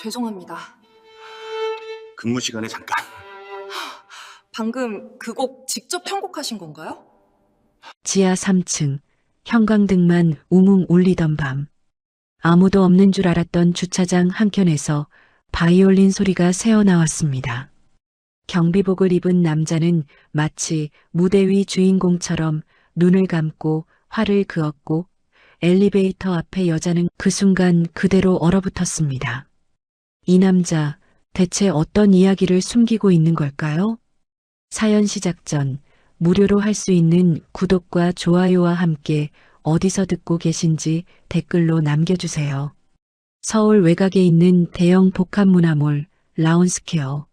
죄송합니다. 근무 시간에 잠깐. 방금 그 곡 직접 편곡하신 건가요? 지하 3층, 형광등만 웅웅 울리던 밤. 아무도 없는 줄 알았던 주차장 한켠에서 바이올린 소리가 새어나왔습니다. 경비복을 입은 남자는 마치 무대 위 주인공처럼 눈을 감고 활을 그었고 엘리베이터 앞에 여자는 그 순간 그대로 얼어붙었습니다. 이 남자 대체 어떤 이야기를 숨기고 있는 걸까요? 사연 시작 전 무료로 할 수 있는 구독과 좋아요와 함께 어디서 듣고 계신지 댓글로 남겨주세요. 서울 외곽에 있는 대형 복합문화몰 라운스퀘어.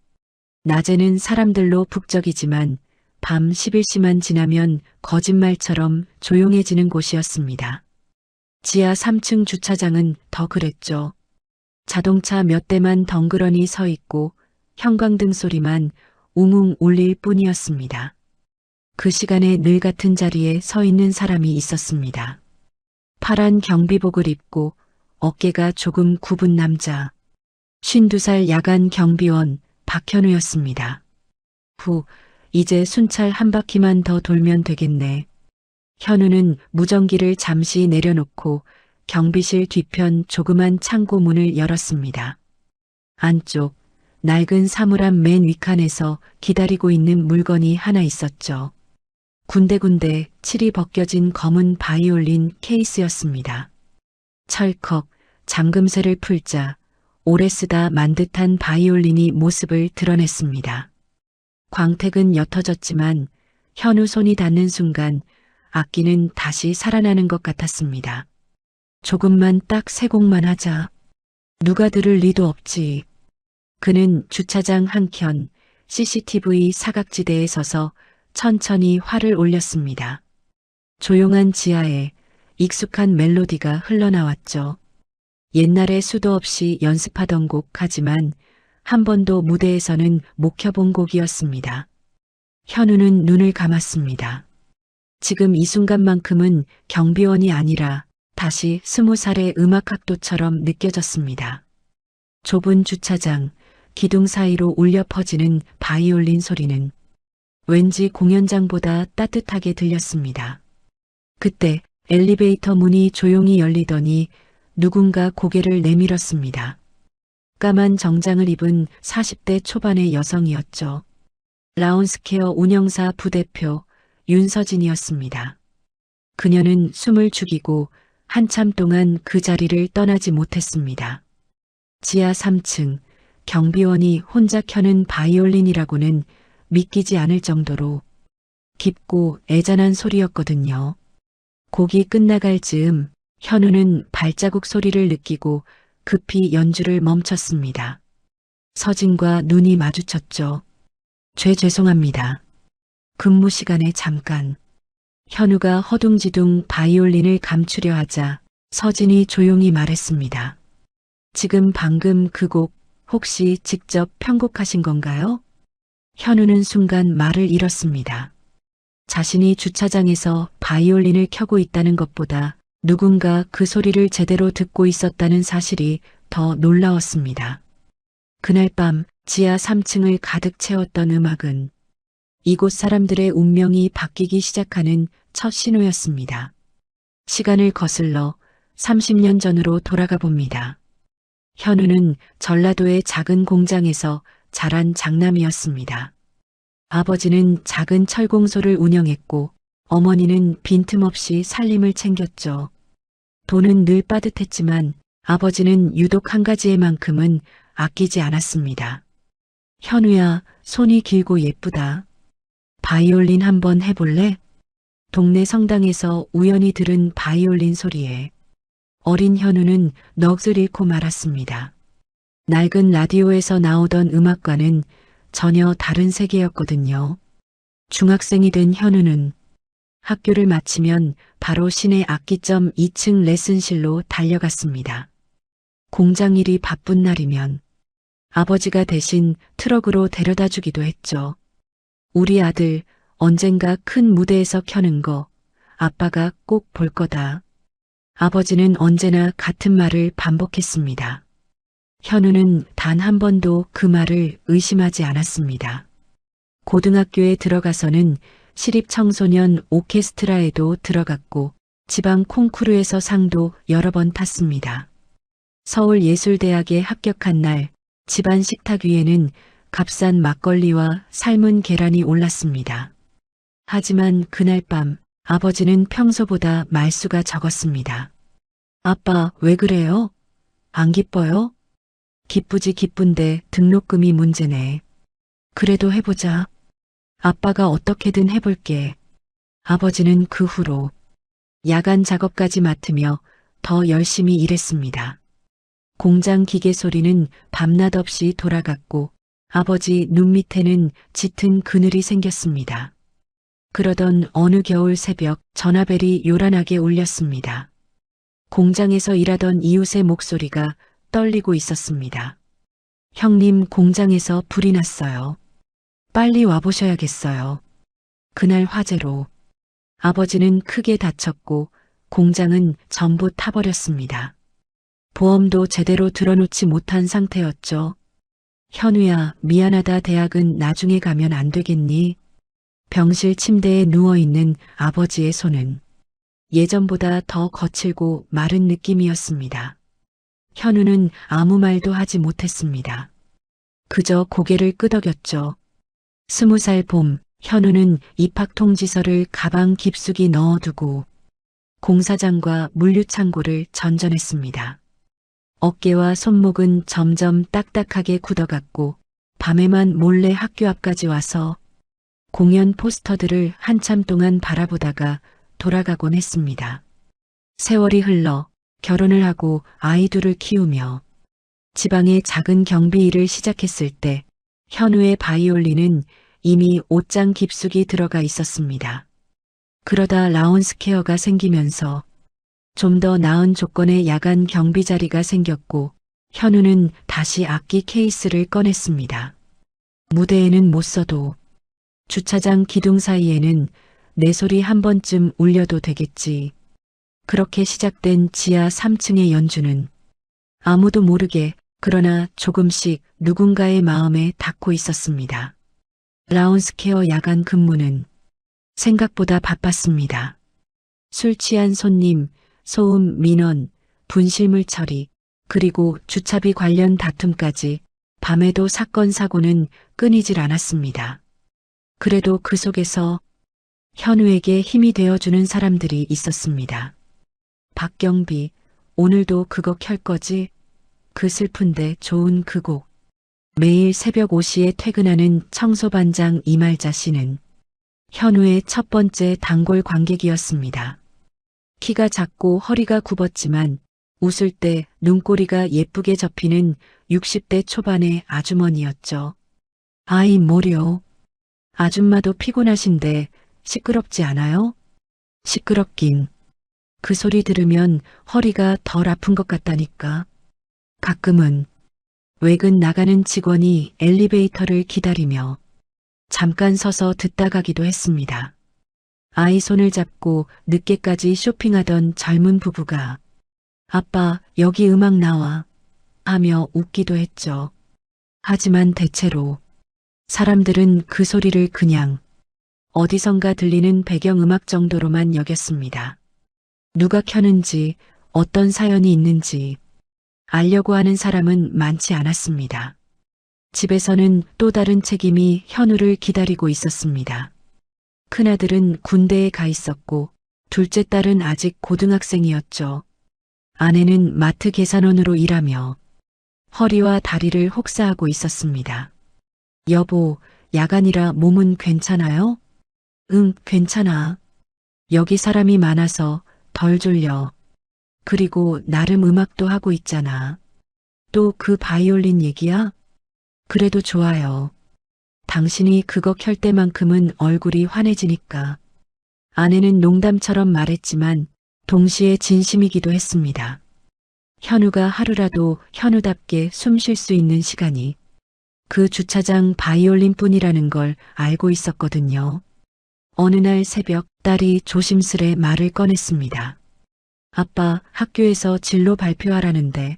낮에는 사람들로 북적이지만 밤 11시만 지나면 거짓말처럼 조용해지는 곳이었습니다. 지하 3층 주차장은 더 그랬죠. 자동차 몇 대만 덩그러니 서 있고 형광등 소리만 웅웅 울릴 뿐이었습니다. 그 시간에 늘 같은 자리에 서 있는 사람이 있었습니다. 파란 경비복을 입고 어깨가 조금 굽은 남자. 52살 야간 경비원 박현우였습니다. 이제 순찰 한 바퀴만 더 돌면 되겠네. 현우는 무전기를 잠시 내려놓고 경비실 뒤편 조그만 창고 문을 열었습니다. 안쪽 낡은 사물함 맨 윗칸에서 기다리고 있는 물건이 하나 있었죠. 군데군데 칠이 벗겨진 검은 바이올린 케이스였습니다. 철컥 잠금쇠를 풀자 오래 쓰다 만 듯한 바이올린이 모습을 드러냈습니다. 광택은 옅어졌지만 현우 손이 닿는 순간 악기는 다시 살아나는 것 같았습니다. 조금만 딱 세 곡만 하자. 누가 들을 리도 없지. 그는 주차장 한켠 CCTV 사각지대에 서서 천천히 활을 올렸습니다. 조용한 지하에 익숙한 멜로디가 흘러나왔죠. 옛날에 수도 없이 연습하던 곡 하지만 한 번도 무대에서는 못 켜본 곡이었습니다. 현우는 눈을 감았습니다. 지금 이 순간만큼은 경비원이 아니라 다시 20살의 음악학도처럼 느껴졌습니다. 좁은 주차장, 기둥 사이로 울려 퍼지는 바이올린 소리는 왠지 공연장보다 따뜻하게 들렸습니다. 그때 엘리베이터 문이 조용히 열리더니 누군가 고개를 내밀었습니다. 까만 정장을 입은 40대 초반의 여성이었죠. 라운스퀘어 운영사 부대표 윤서진이었습니다. 그녀는 숨을 죽이고 한참 동안 그 자리를 떠나지 못했습니다. 지하 3층 경비원이 혼자 켜는 바이올린이라고는 믿기지 않을 정도로 깊고 애잔한 소리였거든요. 곡이 끝나갈 즈음 현우는 발자국 소리를 느끼고 급히 연주를 멈췄습니다. 서진과 눈이 마주쳤죠. 죄송합니다. 근무 시간에 잠깐. 현우가 허둥지둥 바이올린을 감추려 하자 서진이 조용히 말했습니다. 지금 방금 그 곡 혹시 직접 편곡하신 건가요? 현우는 순간 말을 잃었습니다. 자신이 주차장에서 바이올린을 켜고 있다는 것보다 누군가 그 소리를 제대로 듣고 있었다는 사실이 더 놀라웠습니다. 그날 밤 지하 3층을 가득 채웠던 음악은 이곳 사람들의 운명이 바뀌기 시작하는 첫 신호였습니다. 시간을 거슬러 30년 전으로 돌아가 봅니다. 현우는 전라도의 작은 공장에서 자란 장남이었습니다. 아버지는 작은 철공소를 운영했고 어머니는 빈틈없이 살림을 챙겼죠. 돈은 늘 빠듯했지만 아버지는 유독 한 가지에만큼은 아끼지 않았습니다. 현우야, 손이 길고 예쁘다. 바이올린 한번 해볼래? 동네 성당에서 우연히 들은 바이올린 소리에 어린 현우는 넋을 잃고 말았습니다. 낡은 라디오에서 나오던 음악과는 전혀 다른 세계였거든요. 중학생이 된 현우는 학교를 마치면 바로 시내 악기점 2층 레슨실로 달려갔습니다. 공장 일이 바쁜 날이면 아버지가 대신 트럭으로 데려다 주기도 했죠. 우리 아들 언젠가 큰 무대에서 켜는 거 아빠가 꼭 볼 거다. 아버지는 언제나 같은 말을 반복했습니다. 현우는 단 한 번도 그 말을 의심하지 않았습니다. 고등학교에 들어가서는 시립 청소년 오케스트라에도 들어갔고 지방 콩쿠르에서 상도 여러 번 탔습니다. 서울예술대학에 합격한 날 집안 식탁 위에는 값싼 막걸리와 삶은 계란이 올랐습니다. 하지만 그날 밤 아버지는 평소보다 말수가 적었습니다. 아빠, 왜 그래요? 안 기뻐요? 기쁘지 기쁜데 등록금이 문제네. 그래도 해보자. 아빠가 어떻게든 해볼게. 아버지는 그 후로 야간 작업까지 맡으며 더 열심히 일했습니다. 공장 기계 소리는 밤낮 없이 돌아갔고 아버지 눈 밑에는 짙은 그늘이 생겼습니다. 그러던 어느 겨울 새벽 전화벨이 요란하게 울렸습니다. 공장에서 일하던 이웃의 목소리가 떨리고 있었습니다. 형님, 공장에서 불이 났어요. 빨리 와보셔야겠어요. 그날 화재로 아버지는 크게 다쳤고 공장은 전부 타버렸습니다. 보험도 제대로 들어놓지 못한 상태였죠. 현우야, 미안하다. 대학은 나중에 가면 안 되겠니? 병실 침대에 누워있는 아버지의 손은 예전보다 더 거칠고 마른 느낌이었습니다. 현우는 아무 말도 하지 못했습니다. 그저 고개를 끄덕였죠. 20살 봄, 현우는 입학 통지서를 가방 깊숙이 넣어두고 공사장과 물류창고를 전전했습니다. 어깨와 손목은 점점 딱딱하게 굳어갔고 밤에만 몰래 학교 앞까지 와서 공연 포스터들을 한참 동안 바라보다가 돌아가곤 했습니다. 세월이 흘러 결혼을 하고 아이 둘을 키우며 지방의 작은 경비 일을 시작했을 때 현우의 바이올린은 이미 옷장 깊숙이 들어가 있었습니다. 그러다 라운스케어가 생기면서 좀 더 나은 조건의 야간 경비 자리가 생겼고 현우는 다시 악기 케이스를 꺼냈습니다. 무대에는 못 서도 주차장 기둥 사이에는 내 소리 한 번쯤 울려도 되겠지. 그렇게 시작된 지하 3층의 연주는 아무도 모르게 그러나 조금씩 누군가의 마음에 닿고 있었습니다. 라운스케어 야간 근무는 생각보다 바빴습니다. 술 취한 손님, 소음 민원, 분실물 처리, 그리고 주차비 관련 다툼까지 밤에도 사건 사고는 끊이질 않았습니다. 그래도 그 속에서 현우에게 힘이 되어주는 사람들이 있었습니다. 박경비, 오늘도 그거 켤 거지? 그 슬픈데 좋은 그 곡. 매일 새벽 5시에 퇴근하는 청소반장 이말자 씨는 현우의 첫 번째 단골 관객이었습니다. 키가 작고 허리가 굽었지만 웃을 때 눈꼬리가 예쁘게 접히는 60대 초반의 아주머니였죠. 아이 뭐려. 아줌마도 피곤하신데 시끄럽지 않아요? 시끄럽긴. 그 소리 들으면 허리가 덜 아픈 것 같다니까. 가끔은 외근 나가는 직원이 엘리베이터를 기다리며 잠깐 서서 듣다 가기도 했습니다. 아이 손을 잡고 늦게까지 쇼핑하던 젊은 부부가 아빠, 여기 음악 나와 하며 웃기도 했죠. 하지만 대체로 사람들은 그 소리를 그냥 어디선가 들리는 배경음악 정도로만 여겼습니다. 누가 켜는지 어떤 사연이 있는지 알려고 하는 사람은 많지 않았습니다. 집에서는 또 다른 책임이 현우를 기다리고 있었습니다. 큰아들은 군대에 가 있었고 둘째 딸은 아직 고등학생이었죠. 아내는 마트 계산원으로 일하며 허리와 다리를 혹사하고 있었습니다. 여보, 야간이라 몸은 괜찮아요? 응, 괜찮아. 여기 사람이 많아서 덜 졸려. 그리고 나름 음악도 하고 있잖아. 또 그 바이올린 얘기야? 그래도 좋아요. 당신이 그거 켤 때만큼은 얼굴이 환해지니까. 아내는 농담처럼 말했지만 동시에 진심이기도 했습니다. 현우가 하루라도 현우답게 숨 쉴 수 있는 시간이 그 주차장 바이올린뿐이라는 걸 알고 있었거든요. 어느 날 새벽 딸이 조심스레 말을 꺼냈습니다. 아빠, 학교에서 진로 발표하라는데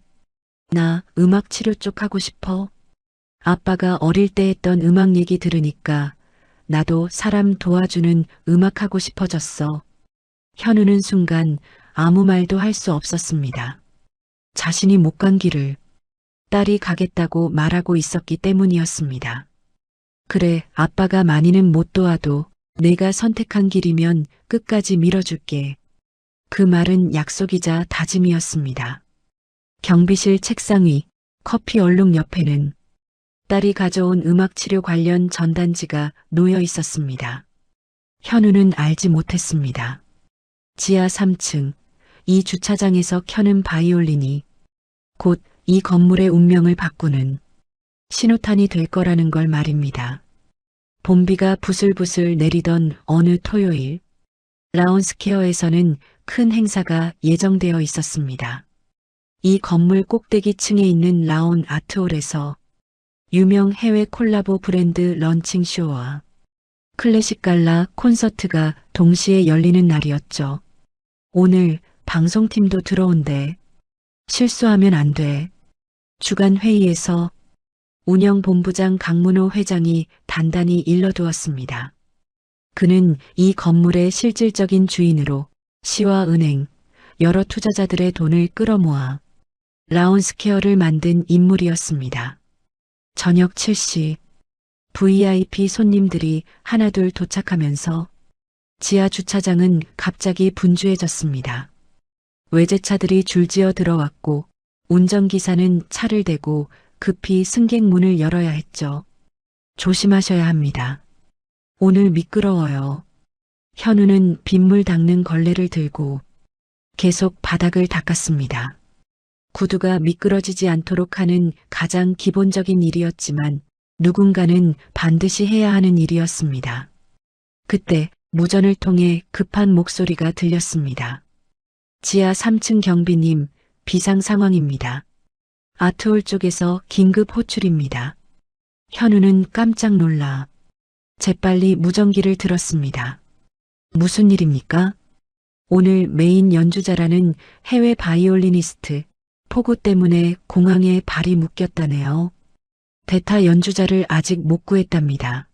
나 음악 치료 쪽 하고 싶어. 아빠가 어릴 때 했던 음악 얘기 들으니까 나도 사람 도와주는 음악 하고 싶어졌어. 현우는 순간 아무 말도 할 수 없었습니다. 자신이 못 간 길을 딸이 가겠다고 말하고 있었기 때문이었습니다. 그래, 아빠가 많이는 못 도와도 내가 선택한 길이면 끝까지 밀어줄게. 그 말은 약속이자 다짐이었습니다. 경비실 책상 위 커피 얼룩 옆에는 딸이 가져온 음악치료 관련 전단지가 놓여 있었습니다. 현우는 알지 못했습니다. 지하 3층, 이 주차장에서 켜는 바이올린이 곧 이 건물의 운명을 바꾸는 신호탄이 될 거라는 걸 말입니다. 봄비가 부슬부슬 내리던 어느 토요일, 라운스퀘어에서는 큰 행사가 예정되어 있었습니다. 이 건물 꼭대기 층에 있는 라온 아트홀에서 유명 해외 콜라보 브랜드 런칭 쇼와 클래식 갈라 콘서트가 동시에 열리는 날이었죠. 오늘 방송팀도 들어온대. 실수하면 안 돼. 주간 회의에서 운영본부장 강문호 회장이 단단히 일러두었습니다. 그는 이 건물의 실질적인 주인으로 시와 은행, 여러 투자자들의 돈을 끌어모아 라운스퀘어를 만든 인물이었습니다. 저녁 7시 VIP 손님들이 하나둘 도착하면서 지하 주차장은 갑자기 분주해졌습니다. 외제차들이 줄지어 들어왔고 운전기사는 차를 대고 급히 승객문을 열어야 했죠. 조심하셔야 합니다. 오늘 미끄러워요. 현우는 빗물 닦는 걸레를 들고 계속 바닥을 닦았습니다. 구두가 미끄러지지 않도록 하는 가장 기본적인 일이었지만 누군가는 반드시 해야 하는 일이었습니다. 그때 무전을 통해 급한 목소리가 들렸습니다. 지하 3층 경비님, 비상 상황입니다. 아트홀 쪽에서 긴급 호출입니다. 현우는 깜짝 놀라 재빨리 무전기를 들었습니다. 무슨 일입니까? 오늘 메인 연주자라는 해외 바이올리니스트 폭우 때문에 공항에 발이 묶였다네요. 대타 연주자를 아직 못 구했답니다.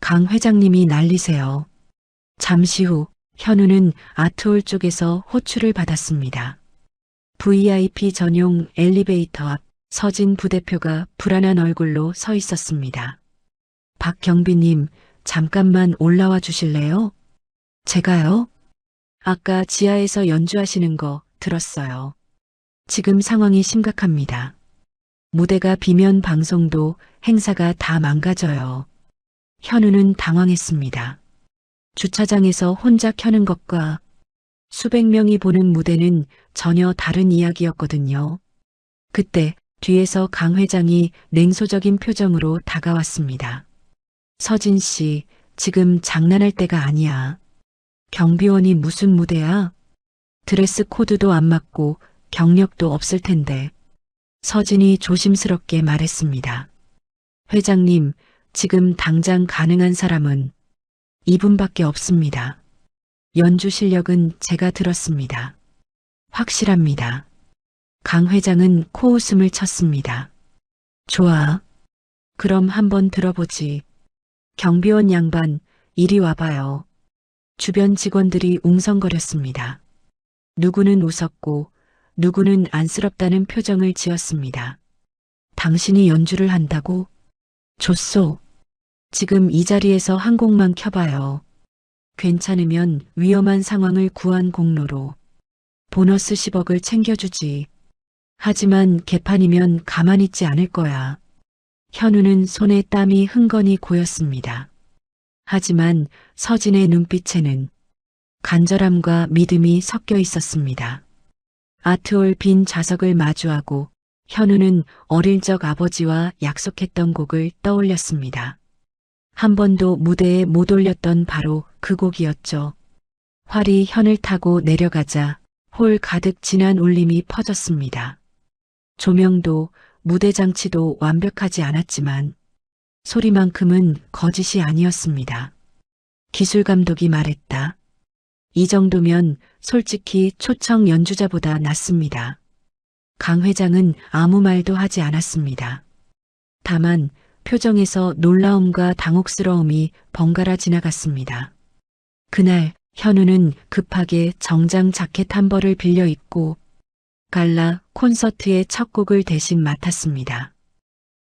강 회장님이 난리세요. 잠시 후 현우는 아트홀 쪽에서 호출을 받았습니다. VIP 전용 엘리베이터 앞 서진 부대표가 불안한 얼굴로 서 있었습니다. 박 경비님, 잠깐만 올라와 주실래요? 제가요? 아까 지하에서 연주하시는 거 들었어요. 지금 상황이 심각합니다. 무대가 비면 방송도 행사가 다 망가져요. 현우는 당황했습니다. 주차장에서 혼자 켜는 것과 수백 명이 보는 무대는 전혀 다른 이야기였거든요. 그때 뒤에서 강 회장이 냉소적인 표정으로 다가왔습니다. 서진 씨, 지금 장난할 때가 아니야. 경비원이 무슨 무대야? 드레스 코드도 안 맞고 경력도 없을 텐데. 서진이 조심스럽게 말했습니다. 회장님, 지금 당장 가능한 사람은 이분밖에 없습니다. 연주 실력은 제가 들었습니다. 확실합니다. 강 회장은 코웃음을 쳤습니다. 좋아. 그럼 한번 들어보지. 경비원 양반, 이리 와봐요. 주변 직원들이 웅성거렸습니다. 누구는 웃었고 누구는 안쓰럽다는 표정을 지었습니다. 당신이 연주를 한다고? 좋소. 지금 이 자리에서 한 곡만 켜봐요. 괜찮으면 위험한 상황을 구한 공로로 보너스 10억을 챙겨주지. 하지만 개판이면 가만히 있지 않을 거야. 현우는 손에 땀이 흥건히 고였습니다. 하지만 서진의 눈빛에는 간절함과 믿음이 섞여 있었습니다. 아트홀 빈 좌석을 마주하고 현우는 어릴 적 아버지와 약속했던 곡을 떠올렸습니다. 한 번도 무대에 못 올렸던 바로 그 곡이었죠. 활이 현을 타고 내려가자 홀 가득 진한 울림이 퍼졌습니다. 조명도 무대 장치도 완벽하지 않았지만 소리만큼은 거짓이 아니었습니다. 기술 감독이 말했다. 이 정도면 솔직히 초청 연주자보다 낫습니다. 강 회장은 아무 말도 하지 않았습니다. 다만 표정에서 놀라움과 당혹스러움이 번갈아 지나갔습니다. 그날 현우는 급하게 정장 자켓 한 벌을 빌려 입고 갈라 콘서트의 첫 곡을 대신 맡았습니다.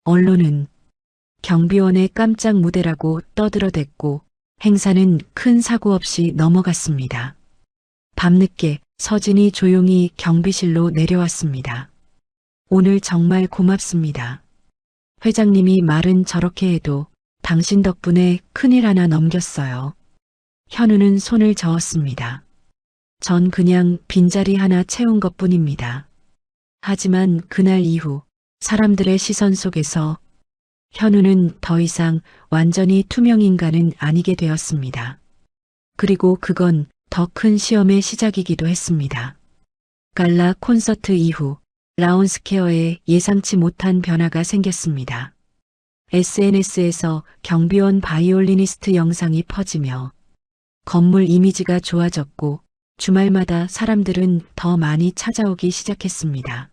언론은 경비원의 깜짝 무대라고 떠들어댔고 행사는 큰 사고 없이 넘어갔습니다. 밤늦게 서진이 조용히 경비실로 내려왔습니다. 오늘 정말 고맙습니다. 회장님이 말은 저렇게 해도 당신 덕분에 큰일 하나 넘겼어요. 현우는 손을 저었습니다. 전 그냥 빈자리 하나 채운 것뿐입니다. 하지만 그날 이후 사람들의 시선 속에서 현우는 더 이상 완전히 투명 인간은 아니게 되었습니다. 그리고 그건 더 큰 시험의 시작이기도 했습니다. 갈라 콘서트 이후 라운스퀘어에 예상치 못한 변화가 생겼습니다. SNS에서 경비원 바이올리니스트 영상이 퍼지며 건물 이미지가 좋아졌고 주말마다 사람들은 더 많이 찾아오기 시작했습니다.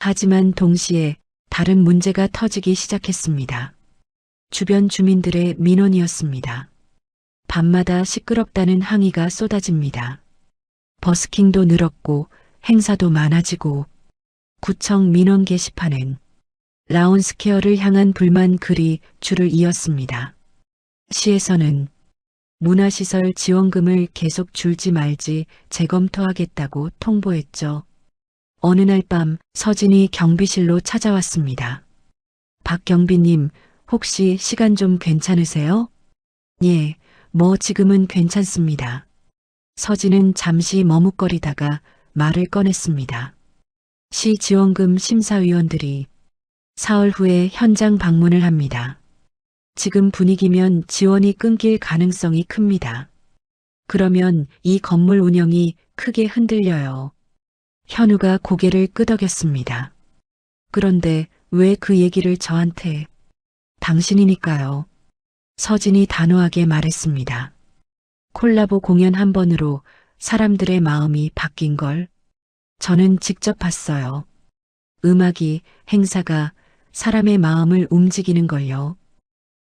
하지만 동시에 다른 문제가 터지기 시작했습니다. 주변 주민들의 민원이었습니다. 밤마다 시끄럽다는 항의가 쏟아집니다. 버스킹도 늘었고 행사도 많아지고 구청 민원 게시판엔 라운스퀘어를 향한 불만 글이 줄을 이었습니다. 시에서는 문화시설 지원금을 계속 줄지 말지 재검토하겠다고 통보했죠. 어느 날 밤 서진이 경비실로 찾아왔습니다. 박 경비님, 혹시 시간 좀 괜찮으세요? 예, 뭐 지금은 괜찮습니다. 서진은 잠시 머뭇거리다가 말을 꺼냈습니다. 시 지원금 심사위원들이 사흘 후에 현장 방문을 합니다. 지금 분위기면 지원이 끊길 가능성이 큽니다. 그러면 이 건물 운영이 크게 흔들려요. 현우가 고개를 끄덕였습니다. 그런데 왜 그 얘기를 저한테? 당신이니까요. 서진이 단호하게 말했습니다. 콜라보 공연 한 번으로 사람들의 마음이 바뀐 걸 저는 직접 봤어요. 음악이, 행사가 사람의 마음을 움직이는 걸요.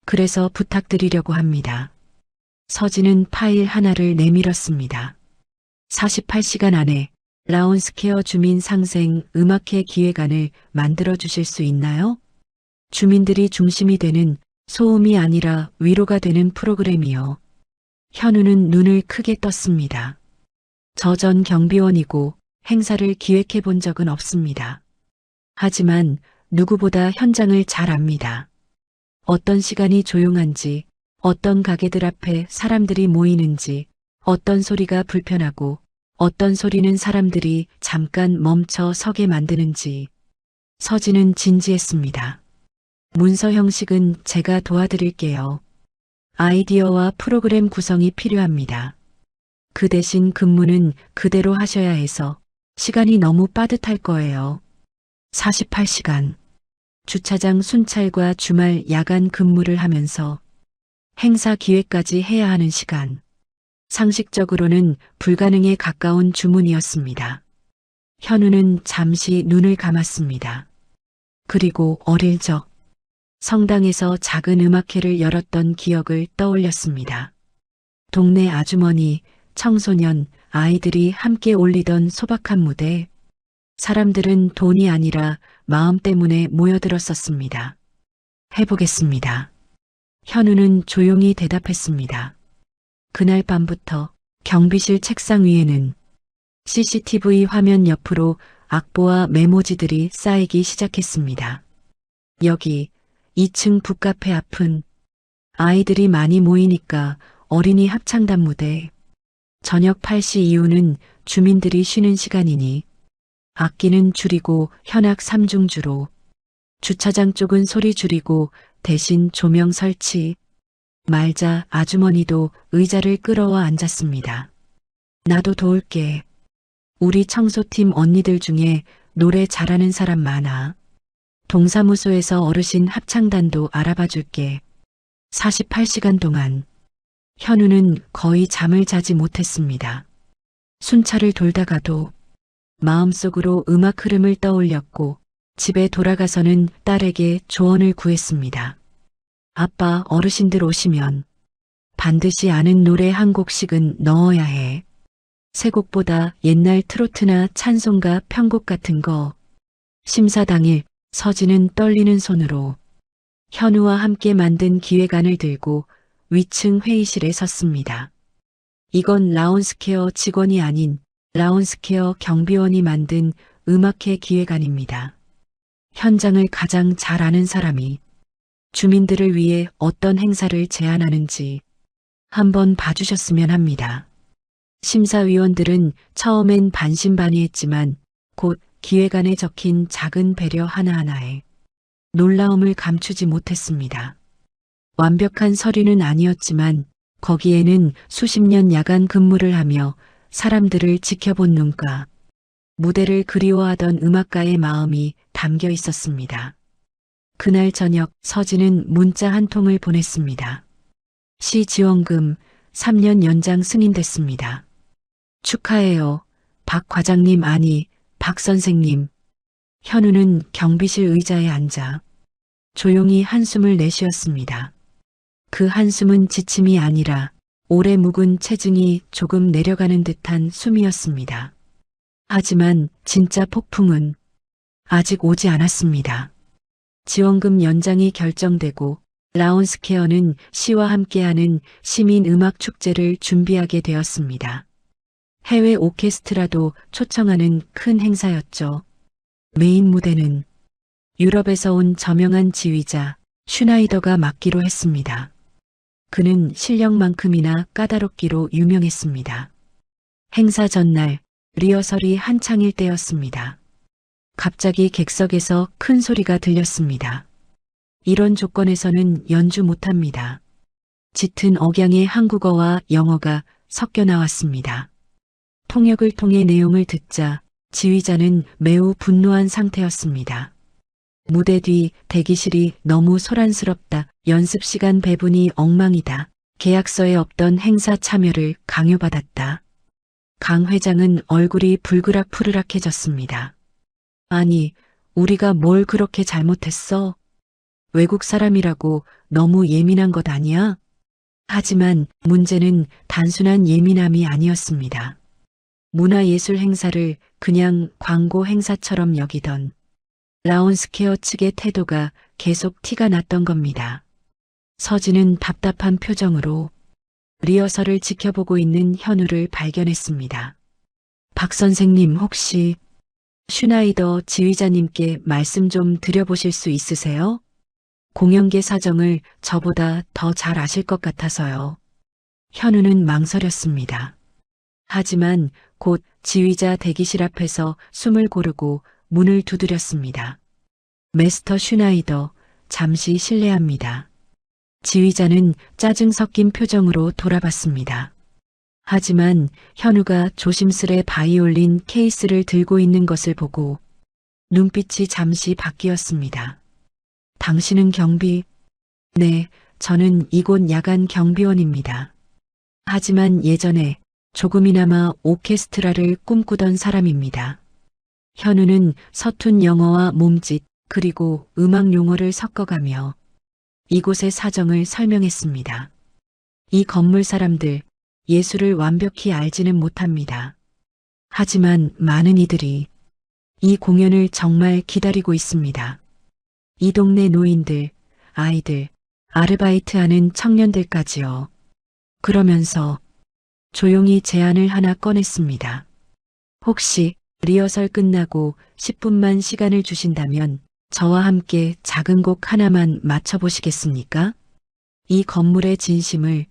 그래서 부탁드리려고 합니다. 서진은 파일 하나를 내밀었습니다. 48시간 안에 라운스퀘어 주민 상생 음악회 기획안을 만들어 주실 수 있나요? 주민들이 중심이 되는 소음이 아니라 위로가 되는 프로그램이요. 현우는 눈을 크게 떴습니다. 저 전 경비원이고 행사를 기획해 본 적은 없습니다. 하지만 누구보다 현장을 잘 압니다. 어떤 시간이 조용한지, 어떤 가게들 앞에 사람들이 모이는지, 어떤 소리가 불편하고 어떤 소리는 사람들이 잠깐 멈춰 서게 만드는지. 서진은 진지했습니다. 문서 형식은 제가 도와드릴게요. 아이디어와 프로그램 구성이 필요합니다. 그 대신 근무는 그대로 하셔야 해서 시간이 너무 빠듯할 거예요. 48시간. 주차장 순찰과 주말 야간 근무를 하면서 행사 기획까지 해야 하는 시간. 상식적으로는 불가능에 가까운 주문이었습니다. 현우는 잠시 눈을 감았습니다. 그리고 어릴 적 성당에서 작은 음악회를 열었던 기억을 떠올렸습니다. 동네 아주머니, 청소년, 아이들이 함께 올리던 소박한 무대. 사람들은 돈이 아니라 마음 때문에 모여들었었습니다. 해보겠습니다. 현우는 조용히 대답했습니다. 그날 밤부터 경비실 책상 위에는 CCTV 화면 옆으로 악보와 메모지들이 쌓이기 시작했습니다. 여기 2층 북카페 앞은 아이들이 많이 모이니까 어린이 합창단 무대. 저녁 8시 이후는 주민들이 쉬는 시간이니 악기는 줄이고 현악 3중주로. 주차장 쪽은 소리 줄이고 대신 조명 설치. 말자 아주머니도 의자를 끌어와 앉았습니다. 나도 도울게. 우리 청소팀 언니들 중에 노래 잘하는 사람 많아. 동사무소에서 어르신 합창단도 알아봐 줄게. 48시간 동안 현우는 거의 잠을 자지 못했습니다. 순찰을 돌다가도 마음속으로 음악 흐름을 떠올렸고 집에 돌아가서는 딸에게 조언을 구했습니다. 아빠, 어르신들 오시면 반드시 아는 노래 한 곡씩은 넣어야 해. 새 곡보다 옛날 트로트나 찬송가 편곡 같은 거. 심사 당일 서진은 떨리는 손으로 현우와 함께 만든 기획안을 들고 위층 회의실에 섰습니다. 이건 라운스케어 직원이 아닌 라운스케어 경비원이 만든 음악회 기획안입니다. 현장을 가장 잘 아는 사람이 주민들을 위해 어떤 행사를 제안하는지 한번 봐주셨으면 합니다. 심사위원들은 처음엔 반신반의했지만 곧 기획안에 적힌 작은 배려 하나하나에 놀라움을 감추지 못했습니다. 완벽한 서류는 아니었지만 거기에는 수십 년 야간 근무를 하며 사람들을 지켜본 눈가, 무대를 그리워하던 음악가의 마음이 담겨 있었습니다. 그날 저녁 서진은 문자 한 통을 보냈습니다. 시 지원금 3년 연장 승인됐습니다. 축하해요. 박 과장님 아니, 박 선생님. 현우는 경비실 의자에 앉아 조용히 한숨을 내쉬었습니다. 그 한숨은 지침이 아니라 오래 묵은 체증이 조금 내려가는 듯한 숨이었습니다. 하지만 진짜 폭풍은 아직 오지 않았습니다. 지원금 연장이 결정되고 라운스케어는 시와 함께하는 시민음악축제를 준비하게 되었습니다. 해외 오케스트라도 초청하는 큰 행사였죠. 메인 무대는 유럽에서 온 저명한 지휘자 슈나이더가 맡기로 했습니다. 그는 실력만큼이나 까다롭기로 유명했습니다. 행사 전날 리허설이 한창일 때였습니다. 갑자기 객석에서 큰 소리가 들렸습니다. 이런 조건에서는 연주 못합니다. 짙은 억양의 한국어와 영어가 섞여 나왔습니다. 통역을 통해 내용을 듣자 지휘자는 매우 분노한 상태였습니다. 무대 뒤 대기실이 너무 소란스럽다. 연습 시간 배분이 엉망이다. 계약서에 없던 행사 참여를 강요받았다. 강 회장은 얼굴이 불그락푸르락해졌습니다. 아니, 우리가 뭘 그렇게 잘못했어? 외국 사람이라고 너무 예민한 것 아니야? 하지만 문제는 단순한 예민함이 아니었습니다. 문화예술 행사를 그냥 광고 행사처럼 여기던 라운스케어 측의 태도가 계속 티가 났던 겁니다. 서진은 답답한 표정으로 리허설을 지켜보고 있는 현우를 발견했습니다. 박 선생님 혹시 슈나이더 지휘자님께 말씀 좀 드려보실 수 있으세요? 공연계 사정을 저보다 더 잘 아실 것 같아서요. 현우는 망설였습니다. 하지만 곧 지휘자 대기실 앞에서 숨을 고르고 문을 두드렸습니다. 메스터 슈나이더, 잠시 실례합니다. 지휘자는 짜증 섞인 표정으로 돌아봤습니다. 하지만 현우가 조심스레 바이올린 케이스를 들고 있는 것을 보고 눈빛이 잠시 바뀌었습니다. 당신은 경비? 네, 저는 이곳 야간 경비원입니다. 하지만 예전에 조금이나마 오케스트라를 꿈꾸던 사람입니다. 현우는 서툰 영어와 몸짓 그리고 음악 용어를 섞어가며 이곳의 사정을 설명했습니다. 이 건물 사람들 예술을 완벽히 알지는 못합니다. 하지만 많은 이들이 이 공연을 정말 기다리고 있습니다. 이 동네 노인들, 아이들, 아르바이트하는 청년들까지요. 그러면서 조용히 제안을 하나 꺼냈습니다. 혹시 리허설 끝나고 10분만 시간을 주신다면 저와 함께 작은 곡 하나만 맞춰보시겠습니까? 이 건물의 진심을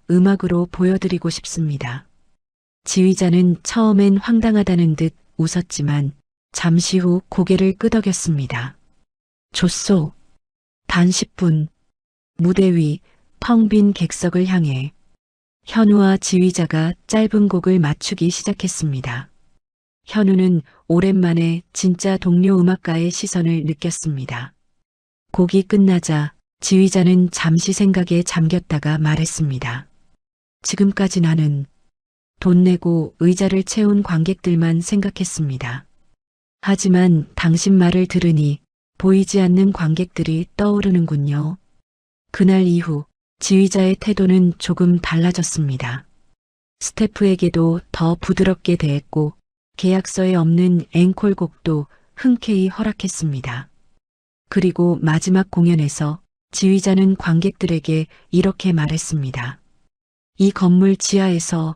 음악으로 보여드리고 싶습니다. 지휘자는 처음엔 황당하다는 듯 웃었지만 잠시 후 고개를 끄덕였습니다. 좋소. 단 10분. 무대 위 텅 빈 객석을 향해 현우와 지휘자가 짧은 곡을 맞추기 시작했습니다. 현우는 오랜만에 진짜 동료 음악가의 시선을 느꼈습니다. 곡이 끝나자 지휘자는 잠시 생각에 잠겼다가 말했습니다. 지금까지 나는 돈 내고 의자를 채운 관객들만 생각했습니다. 하지만 당신 말을 들으니 보이지 않는 관객들이 떠오르는군요. 그날 이후 지휘자의 태도는 조금 달라졌습니다. 스태프에게도 더 부드럽게 대했고 계약서에 없는 앵콜곡도 흔쾌히 허락했습니다. 그리고 마지막 공연에서 지휘자는 관객들에게 이렇게 말했습니다. 이 건물 지하에서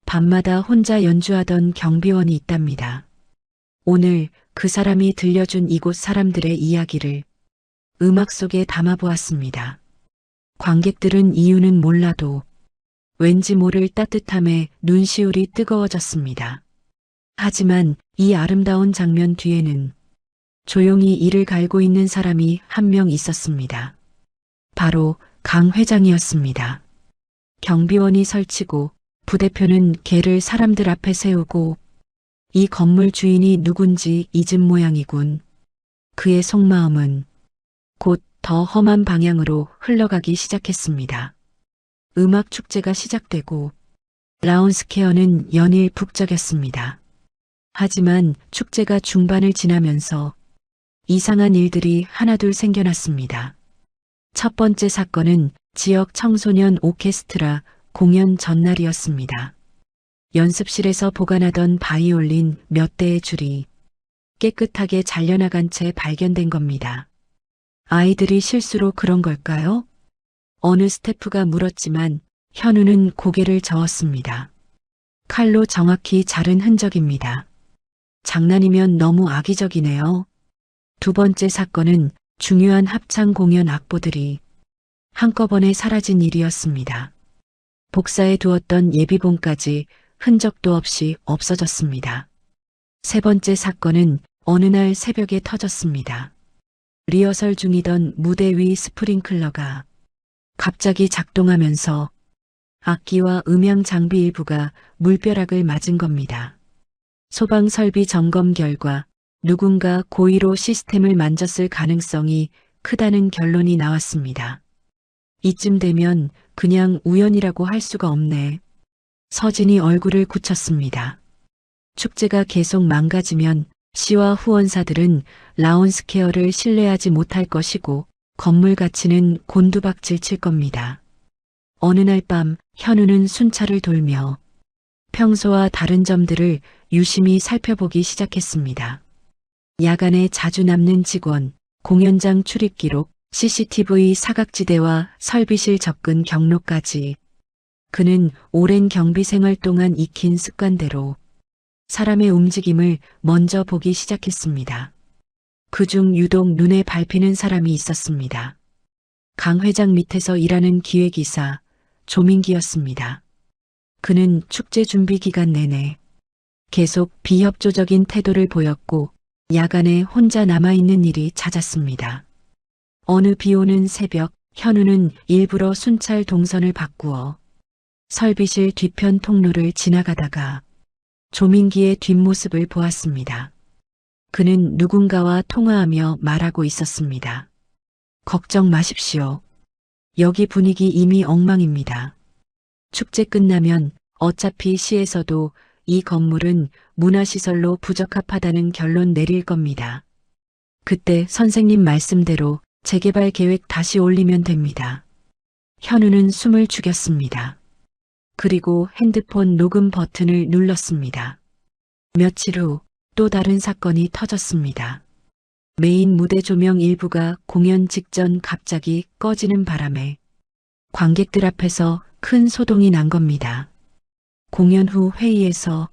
밤마다 혼자 연주하던 경비원이 있답니다. 오늘 그 사람이 들려준 이곳 사람들의 이야기를 음악 속에 담아보았습니다. 관객들은 이유는 몰라도 왠지 모를 따뜻함에 눈시울이 뜨거워졌습니다. 하지만 이 아름다운 장면 뒤에는 조용히 이를 갈고 있는 사람이 한 명 있었습니다. 바로 강 회장이었습니다. 경비원이 설치고 부대표는 걔를 사람들 앞에 세우고 이 건물 주인이 누군지 잊은 모양이군. 그의 속마음은 곧 더 험한 방향으로 흘러가기 시작했습니다. 음악 축제가 시작되고 라운스케어는 연일 북적였습니다. 하지만 축제가 중반을 지나면서 이상한 일들이 하나둘 생겨났습니다. 첫 번째 사건은 지역 청소년 오케스트라 공연 전날이었습니다. 연습실에서 보관하던 바이올린 몇 대의 줄이 깨끗하게 잘려나간 채 발견된 겁니다. 아이들이 실수로 그런 걸까요? 어느 스태프가 물었지만 현우는 고개를 저었습니다. 칼로 정확히 자른 흔적입니다. 장난이면 너무 악의적이네요. 두 번째 사건은 중요한 합창 공연 악보들이 한꺼번에 사라진 일이었습니다. 복사해 두었던 예비본까지 흔적도 없이 없어졌습니다. 세 번째 사건은 어느 날 새벽에 터졌습니다. 리허설 중이던 무대 위 스프링클러가 갑자기 작동하면서 악기와 음향 장비 일부가 물벼락을 맞은 겁니다. 소방 설비 점검 결과 누군가 고의로 시스템을 만졌을 가능성이 크다는 결론이 나왔습니다. 이쯤 되면 그냥 우연이라고 할 수가 없네. 서진이 얼굴을 굳혔습니다. 축제가 계속 망가지면 시와 후원사들은 라운스케어를 신뢰하지 못할 것이고 건물 가치는 곤두박질 칠 겁니다. 어느 날 밤 현우는 순찰을 돌며 평소와 다른 점들을 유심히 살펴보기 시작했습니다. 야간에 자주 남는 직원, 공연장 출입 기록, CCTV 사각지대와 설비실 접근 경로까지 그는 오랜 경비 생활 동안 익힌 습관대로 사람의 움직임을 먼저 보기 시작했습니다. 그중 유독 눈에 밟히는 사람이 있었습니다. 강 회장 밑에서 일하는 기획이사 조민기였습니다. 그는 축제 준비 기간 내내 계속 비협조적인 태도를 보였고 야간에 혼자 남아있는 일이 잦았습니다. 어느 비 오는 새벽 현우는 일부러 순찰 동선을 바꾸어 설비실 뒤편 통로를 지나가다가 조민기의 뒷모습을 보았습니다. 그는 누군가와 통화하며 말하고 있었습니다. 걱정 마십시오. 여기 분위기 이미 엉망입니다. 축제 끝나면 어차피 시에서도 이 건물은 문화시설로 부적합하다는 결론 내릴 겁니다. 그때 선생님 말씀대로 재개발 계획 다시 올리면 됩니다. 현우는 숨을 죽였습니다. 그리고 핸드폰 녹음 버튼을 눌렀습니다. 며칠 후 또 다른 사건이 터졌습니다. 메인 무대 조명 일부가 공연 직전 갑자기 꺼지는 바람에 관객들 앞에서 큰 소동이 난 겁니다. 공연 후 회의에서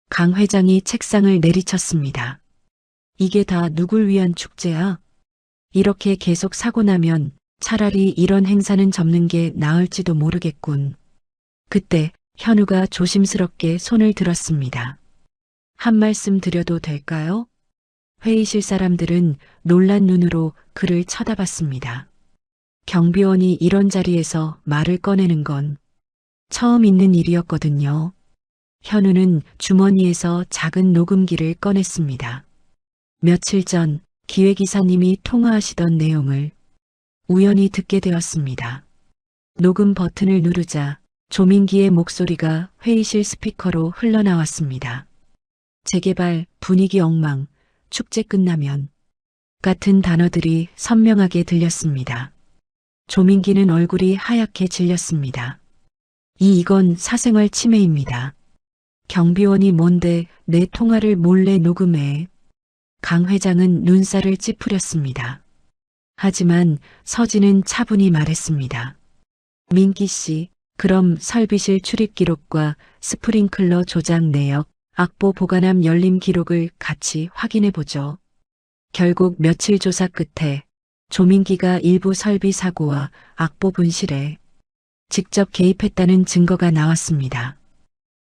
강 회장이 책상을 내리쳤습니다. 이게 다 누굴 위한 축제야? 이렇게 계속 사고 나면 차라리 이런 행사는 접는 게 나을지도 모르겠군. 그때 현우가 조심스럽게 손을 들었습니다. 한 말씀 드려도 될까요? 회의실 사람들은 놀란 눈으로 그를 쳐다봤습니다. 경비원이 이런 자리에서 말을 꺼내는 건 처음 있는 일이었거든요. 현우는 주머니에서 작은 녹음기를 꺼냈습니다. 며칠 전 기획이사님이 통화하시던 내용을 우연히 듣게 되었습니다. 녹음 버튼을 누르자 조민기의 목소리가 회의실 스피커로 흘러나왔습니다. 재개발, 분위기 엉망, 축제 끝나면 같은 단어들이 선명하게 들렸습니다. 조민기는 얼굴이 하얗게 질렸습니다. 이건 사생활 침해입니다. 경비원이 뭔데 내 통화를 몰래 녹음해. 강 회장은 눈살을 찌푸렸습니다. 하지만 서진은 차분히 말했습니다. 민기 씨, 그럼 설비실 출입 기록과 스프링클러 조작 내역, 악보 보관함 열림 기록을 같이 확인해 보죠. 결국 며칠 조사 끝에 조민기가 일부 설비 사고와 악보 분실에 직접 개입했다는 증거가 나왔습니다.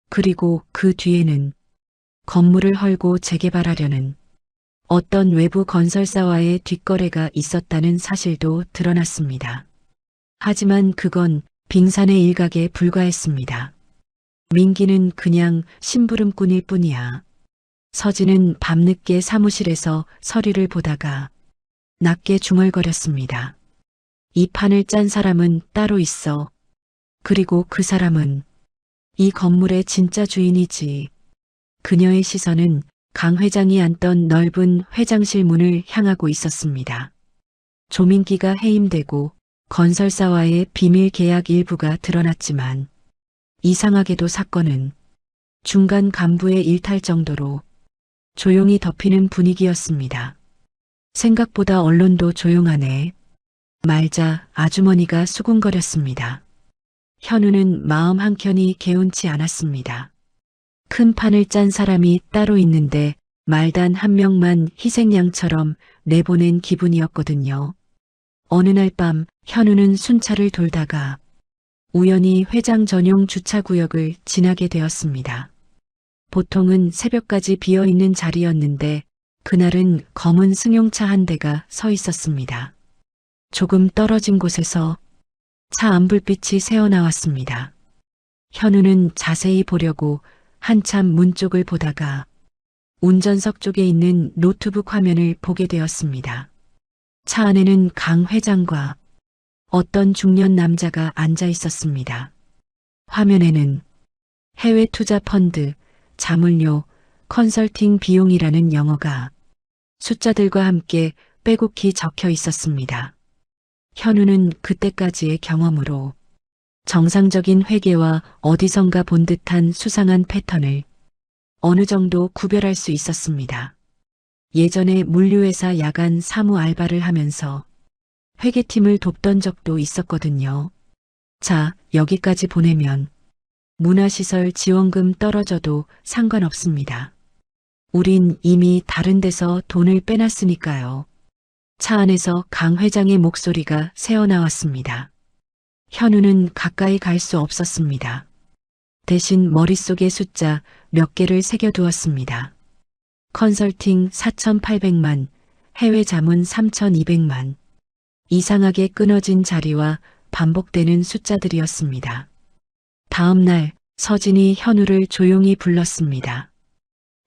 그리고 그 뒤에는 건물을 헐고 재개발하려는 어떤 외부 건설사와의 뒷거래가 있었다는 사실도 드러났습니다. 하지만 그건 빙산의 일각에 불과했습니다. 민기는 그냥 심부름꾼일 뿐이야. 서진은 밤늦게 사무실에서 서류를 보다가 낮게 중얼거렸습니다. 이 판을 짠 사람은 따로 있어. 그리고 그 사람은 이 건물의 진짜 주인이지. 그녀의 시선은 강 회장이 앉던 넓은 회장실 문을 향하고 있었습니다. 조민기가 해임되고 건설사와의 비밀 계약 일부가 드러났지만 이상하게도 사건은 중간 간부의 일탈 정도로 조용히 덮이는 분위기였습니다. 생각보다 언론도 조용하네. 말자 아주머니가 수군거렸습니다. 현우는 마음 한켠이 개운치 않았습니다. 큰 판을 짠 사람이 따로 있는데 말단 한 명만 희생양처럼 내보낸 기분이었거든요. 어느 날 밤 현우는 순찰을 돌다가 우연히 회장 전용 주차구역을 지나게 되었습니다. 보통은 새벽까지 비어있는 자리였는데 그날은 검은 승용차 한 대가 서 있었습니다. 조금 떨어진 곳에서 차 안불빛이 새어나왔습니다. 현우는 자세히 보려고 한참 문 쪽을 보다가 운전석 쪽에 있는 노트북 화면을 보게 되었습니다. 차 안에는 강 회장과 어떤 중년 남자가 앉아 있었습니다. 화면에는 해외 투자 펀드, 자물료, 컨설팅 비용이라는 영어가 숫자들과 함께 빼곡히 적혀 있었습니다. 현우는 그때까지의 경험으로 정상적인 회계와 어디선가 본 듯한 수상한 패턴을 어느 정도 구별할 수 있었습니다. 예전에 물류회사 야간 사무 알바를 하면서 회계팀을 돕던 적도 있었거든요. 자, 여기까지 보내면 문화시설 지원금 떨어져도 상관없습니다. 우린 이미 다른 데서 돈을 빼놨으니까요. 차 안에서 강 회장의 목소리가 새어나왔습니다. 현우는 가까이 갈 수 없었습니다. 대신 머릿속에 숫자 몇 개를 새겨두었습니다. 컨설팅 4,800만, 해외 자문 3,200만. 이상하게 끊어진 자리와 반복되는 숫자들이었습니다. 다음 날 서진이 현우를 조용히 불렀습니다.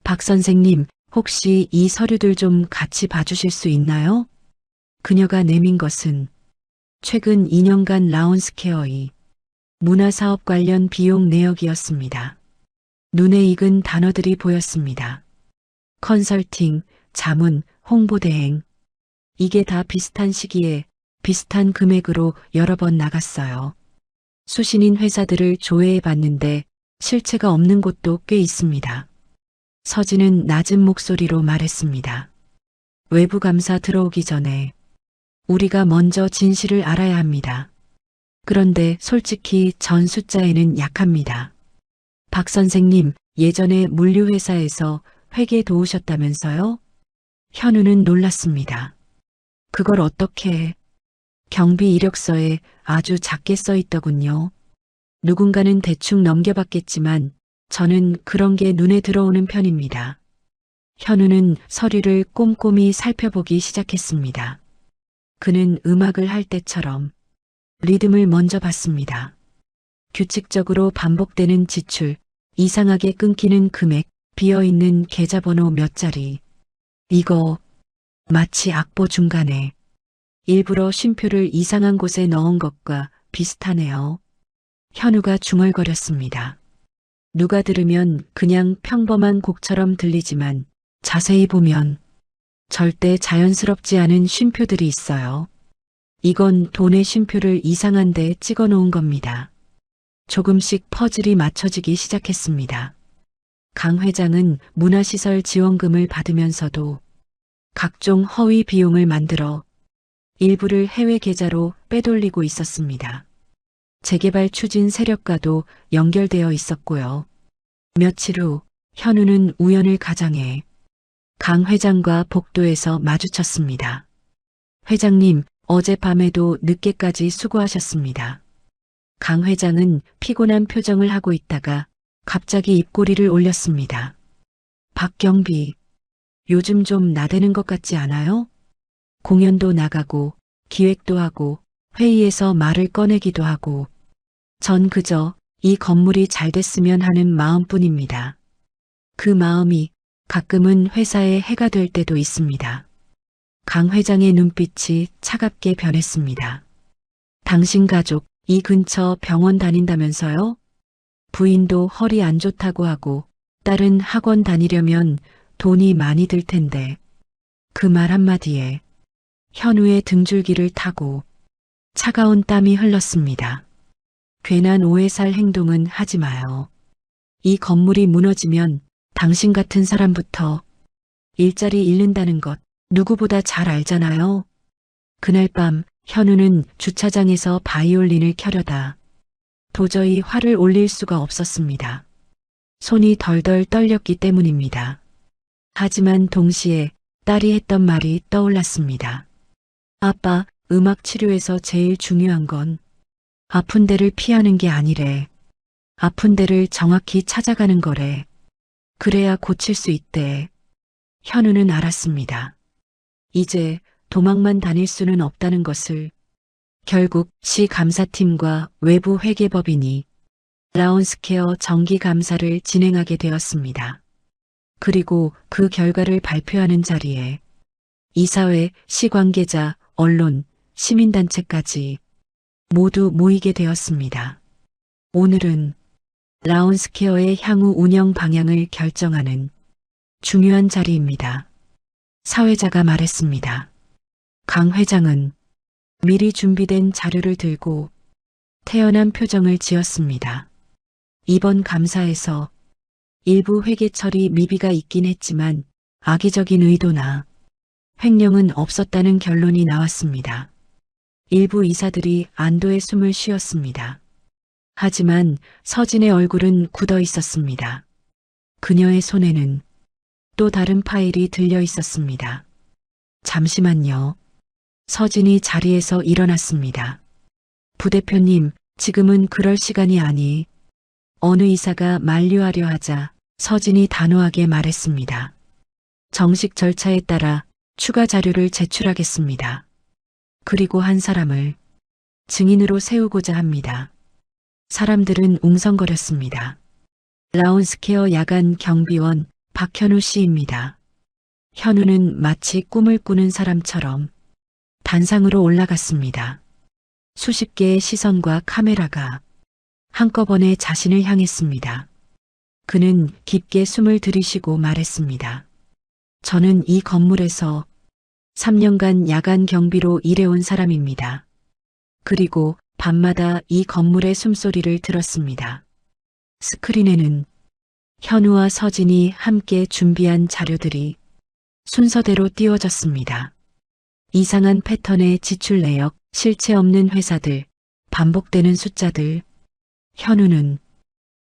박 선생님, 혹시 이 서류들 좀 같이 봐주실 수 있나요? 그녀가 내민 것은 최근 2년간 라운스케어의 문화사업 관련 비용 내역이었습니다. 눈에 익은 단어들이 보였습니다. 컨설팅, 자문, 홍보대행. 이게 다 비슷한 시기에 비슷한 금액으로 여러 번 나갔어요. 수신인 회사들을 조회해 봤는데 실체가 없는 곳도 꽤 있습니다. 서진은 낮은 목소리로 말했습니다. 외부 감사 들어오기 전에 우리가 먼저 진실을 알아야 합니다. 그런데 솔직히 전 숫자에는 약합니다. 박 선생님, 예전에 물류회사에서 회계 도우셨다면서요? 현우는 놀랐습니다. 그걸 어떻게 해? 경비 이력서에 아주 작게 써 있더군요. 누군가는 대충 넘겨봤겠지만 저는 그런 게 눈에 들어오는 편입니다. 현우는 서류를 꼼꼼히 살펴보기 시작했습니다. 그는 음악을 할 때처럼 리듬을 먼저 봤습니다. 규칙적으로 반복되는 지출, 이상하게 끊기는 금액, 비어있는 계좌번호 몇 자리. 이거 마치 악보 중간에 일부러 쉼표를 이상한 곳에 넣은 것과 비슷하네요. 현우가 중얼거렸습니다. 누가 들으면 그냥 평범한 곡처럼 들리지만 자세히 보면 절대 자연스럽지 않은 쉼표들이 있어요. 이건 돈의 쉼표를 이상한 데 찍어 놓은 겁니다. 조금씩 퍼즐이 맞춰지기 시작했습니다. 강 회장은 문화시설 지원금을 받으면서도 각종 허위 비용을 만들어 일부를 해외 계좌로 빼돌리고 있었습니다. 재개발 추진 세력과도 연결되어 있었고요. 며칠 후 현우는 우연을 가장해 강 회장과 복도에서 마주쳤습니다. 회장님, 어젯밤에도 늦게까지 수고하셨습니다. 강 회장은 피곤한 표정을 하고 있다가 갑자기 입꼬리를 올렸습니다. 박경비, 요즘 좀 나대는 것 같지 않아요? 공연도 나가고 기획도 하고 회의에서 말을 꺼내기도 하고 전 그저 이 건물이 잘 됐으면 하는 마음뿐입니다. 그 마음이 가끔은 회사에 해가 될 때도 있습니다. 강 회장의 눈빛이 차갑게 변했습니다. 당신 가족 이 근처 병원 다닌다면서요? 부인도 허리 안 좋다고 하고 딸은 학원 다니려면 돈이 많이 들 텐데. 그 말 한마디에 현우의 등줄기를 타고 차가운 땀이 흘렀습니다. 괜한 오해 살 행동은 하지 마요. 이 건물이 무너지면 당신 같은 사람부터 일자리 잃는다는 것 누구보다 잘 알잖아요. 그날 밤 현우는 주차장에서 바이올린을 켜려다 도저히 화를 올릴 수가 없었습니다. 손이 덜덜 떨렸기 때문입니다. 하지만 동시에 딸이 했던 말이 떠올랐습니다. 아빠, 음악 치료에서 제일 중요한 건 아픈 데를 피하는 게 아니래. 아픈 데를 정확히 찾아가는 거래. 그래야 고칠 수 있대. 현우는 알았습니다. 이제 도망만 다닐 수는 없다는 것을. 결국 시 감사팀과 외부 회계법인이 라운스케어 정기 감사를 진행하게 되었습니다. 그리고 그 결과를 발표하는 자리에 이사회, 시관계자, 언론, 시민단체까지 모두 모이게 되었습니다. 오늘은 라운스케어의 향후 운영 방향을 결정하는 중요한 자리입니다. 사회자가 말했습니다. 강 회장은 미리 준비된 자료를 들고 태연한 표정을 지었습니다. 이번 감사에서 일부 회계 처리 미비가 있긴 했지만 악의적인 의도나 횡령은 없었다는 결론이 나왔습니다. 일부 이사들이 안도의 숨을 쉬었습니다. 하지만 서진의 얼굴은 굳어 있었습니다. 그녀의 손에는 또 다른 파일이 들려 있었습니다. 잠시만요. 서진이 자리에서 일어났습니다. 부대표님, 지금은 그럴 시간이 아니. 어느 이사가 만류하려 하자 서진이 단호하게 말했습니다. 정식 절차에 따라 추가 자료를 제출하겠습니다. 그리고 한 사람을 증인으로 세우고자 합니다. 사람들은 웅성거렸습니다. 라운스케어 야간 경비원 박현우 씨입니다. 현우는 마치 꿈을 꾸는 사람처럼 단상으로 올라갔습니다. 수십 개의 시선과 카메라가 한꺼번에 자신을 향했습니다. 그는 깊게 숨을 들이쉬고 말했습니다. 저는 이 건물에서 3년간 야간 경비로 일해온 사람입니다. 그리고 밤마다 이 건물의 숨소리를 들었습니다. 스크린에는 현우와 서진이 함께 준비한 자료들이 순서대로 띄워졌습니다. 이상한 패턴의 지출 내역, 실체 없는 회사들, 반복되는 숫자들. 현우는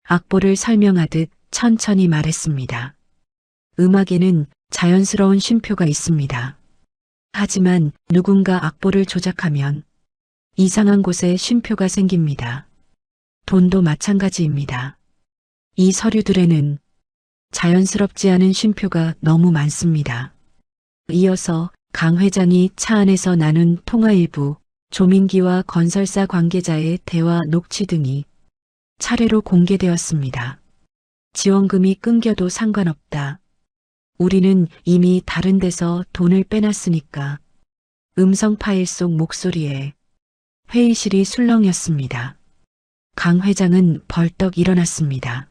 악보를 설명하듯 천천히 말했습니다. 음악에는 자연스러운 쉼표가 있습니다. 하지만 누군가 악보를 조작하면 이상한 곳에 쉼표가 생깁니다. 돈도 마찬가지입니다. 이 서류들에는 자연스럽지 않은 쉼표가 너무 많습니다. 이어서 강 회장이 차 안에서 나눈 통화 일부, 조민기와 건설사 관계자의 대화 녹취 등이 차례로 공개되었습니다. 지원금이 끊겨도 상관없다. 우리는 이미 다른 데서 돈을 빼놨으니까. 음성 파일 속 목소리에 회의실이 술렁였습니다. 강 회장은 벌떡 일어났습니다.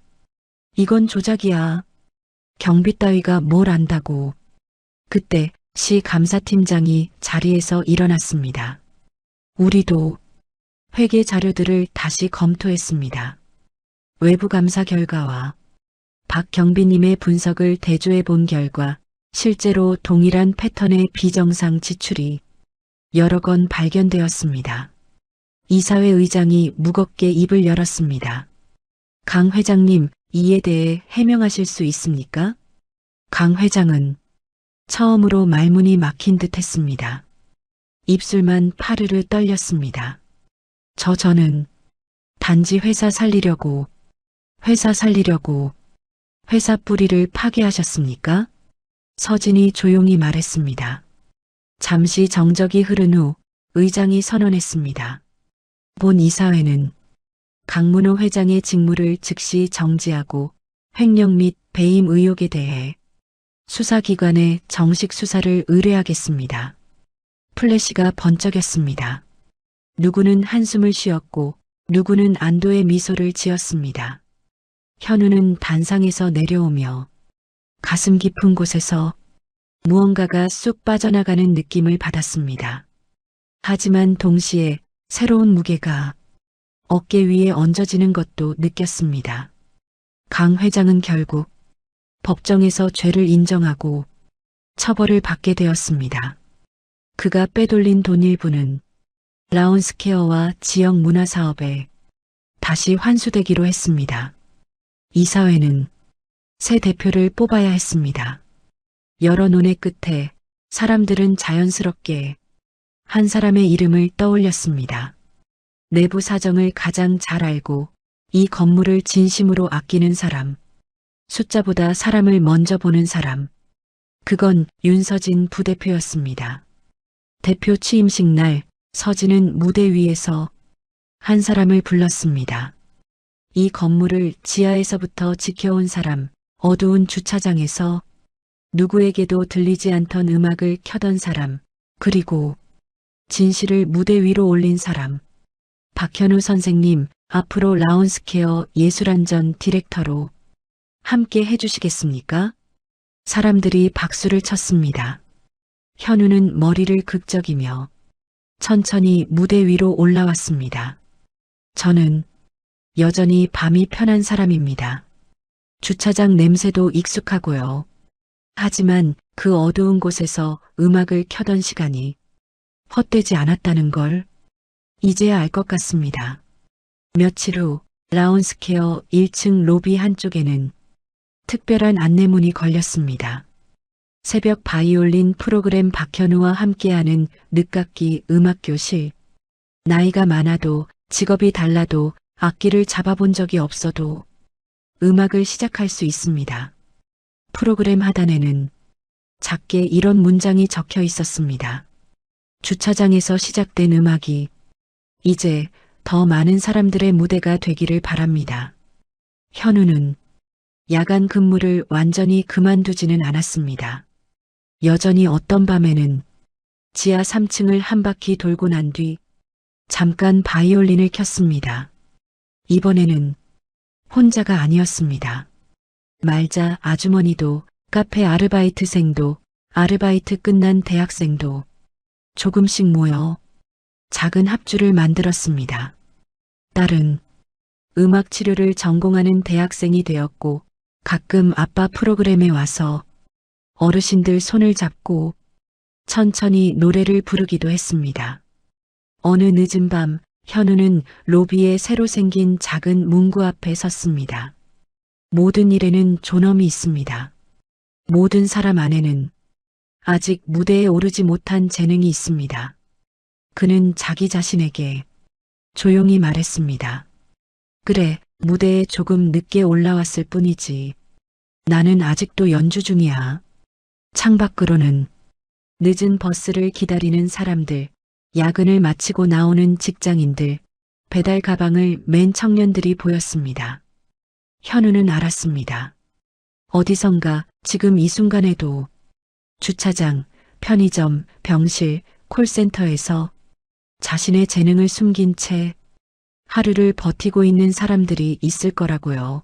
이건 조작이야. 경비 따위가 뭘 안다고. 그때 시 감사팀장이 자리에서 일어났습니다. 우리도 회계 자료들을 다시 검토했습니다. 외부 감사 결과와 박 경비님의 분석을 대조해 본 결과 실제로 동일한 패턴의 비정상 지출이 여러 건 발견되었습니다. 이사회 의장이 무겁게 입을 열었습니다. 강 회장님, 이에 대해 해명하실 수 있습니까? 강 회장은 처음으로 말문이 막힌 듯 했습니다. 입술만 파르르 떨렸습니다. 저는 단지 회사 살리려고 회사 뿌리를 파괴하셨습니까? 서진이 조용히 말했습니다. 잠시 정적이 흐른 후 의장이 선언했습니다. 본 이사회는 강문호 회장의 직무를 즉시 정지하고 횡령 및 배임 의혹에 대해 수사기관에 정식 수사를 의뢰하겠습니다. 플래시가 번쩍였습니다. 누구는 한숨을 쉬었고 누구는 안도의 미소를 지었습니다. 현우는 단상에서 내려오며 가슴 깊은 곳에서 무언가가 쑥 빠져나가는 느낌을 받았습니다. 하지만 동시에 새로운 무게가 어깨 위에 얹어지는 것도 느꼈습니다. 강 회장은 결국 법정에서 죄를 인정하고 처벌을 받게 되었습니다. 그가 빼돌린 돈 일부는 라운스케어와 지역 문화 사업에 다시 환수되기로 했습니다. 이사회는 새 대표를 뽑아야 했습니다. 여러 논의 끝에 사람들은 자연스럽게 한 사람의 이름을 떠올렸습니다. 내부 사정을 가장 잘 알고 이 건물을 진심으로 아끼는 사람, 숫자보다 사람을 먼저 보는 사람, 그건 윤서진 부대표였습니다. 대표 취임식 날 서진은 무대 위에서 한 사람을 불렀습니다. 이 건물을 지하에서부터 지켜온 사람, 어두운 주차장에서 누구에게도 들리지 않던 음악을 켜던 사람, 그리고 진실을 무대 위로 올린 사람. 박현우 선생님, 앞으로 라운스케어 예술안전 디렉터로 함께 해주시겠습니까? 사람들이 박수를 쳤습니다. 현우는 머리를 극적이며 천천히 무대 위로 올라왔습니다. 저는 여전히 밤이 편한 사람입니다. 주차장 냄새도 익숙하고요. 하지만 그 어두운 곳에서 음악을 켜던 시간이 헛되지 않았다는 걸 이제야 알 것 같습니다. 며칠 후 라운스케어 1층 로비 한쪽에는 특별한 안내문이 걸렸습니다. 새벽 바이올린 프로그램 박현우와 함께하는 늦깎이 음악교실. 나이가 많아도 직업이 달라도 악기를 잡아본 적이 없어도 음악을 시작할 수 있습니다. 프로그램 하단에는 작게 이런 문장이 적혀 있었습니다. 주차장에서 시작된 음악이 이제 더 많은 사람들의 무대가 되기를 바랍니다. 현우는 야간 근무를 완전히 그만두지는 않았습니다. 여전히 어떤 밤에는 지하 3층을 한 바퀴 돌고 난 뒤 잠깐 바이올린을 켰습니다. 이번에는 혼자가 아니었습니다. 말자 아주머니도, 카페 아르바이트생도, 아르바이트 끝난 대학생도 조금씩 모여 작은 합주를 만들었습니다. 딸은 음악 치료를 전공하는 대학생이 되었고 가끔 아빠 프로그램에 와서 어르신들 손을 잡고 천천히 노래를 부르기도 했습니다. 어느 늦은 밤 현우는 로비에 새로 생긴 작은 문구 앞에 섰습니다. 모든 일에는 존엄이 있습니다. 모든 사람 안에는 아직 무대에 오르지 못한 재능이 있습니다. 그는 자기 자신에게 조용히 말했습니다. 그래, 무대에 조금 늦게 올라왔을 뿐이지. 나는 아직도 연주 중이야. 창밖으로는 늦은 버스를 기다리는 사람들, 야근을 마치고 나오는 직장인들, 배달 가방을 맨 청년들이 보였습니다. 현우는 알았습니다. 어디선가 지금 이 순간에도 주차장, 편의점, 병실, 콜센터에서 자신의 재능을 숨긴 채 하루를 버티고 있는 사람들이 있을 거라고요.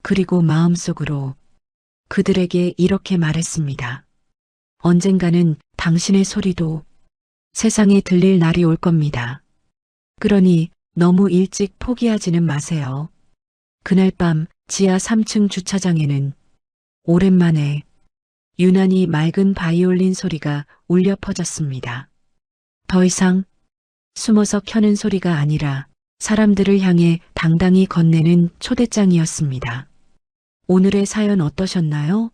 그리고 마음속으로 그들에게 이렇게 말했습니다. 언젠가는 당신의 소리도 세상에 들릴 날이 올 겁니다. 그러니 너무 일찍 포기하지는 마세요. 그날 밤 지하 3층 주차장에는 오랜만에 유난히 맑은 바이올린 소리가 울려 퍼졌습니다. 더 이상 숨어서 켜는 소리가 아니라 사람들을 향해 당당히 건네는 초대장이었습니다. 오늘의 사연 어떠셨나요?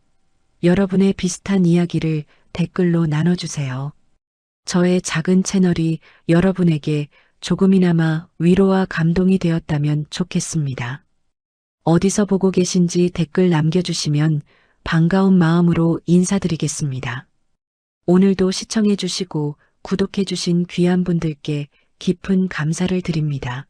여러분의 비슷한 이야기를 댓글로 나눠주세요. 저의 작은 채널이 여러분에게 조금이나마 위로와 감동이 되었다면 좋겠습니다. 어디서 보고 계신지 댓글 남겨주시면 반가운 마음으로 인사드리겠습니다. 오늘도 시청해주시고 구독해주신 귀한 분들께 깊은 감사를 드립니다.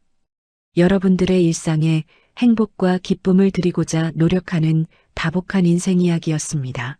여러분들의 일상에 행복과 기쁨을 드리고자 노력하는 다복한 인생 이야기였습니다.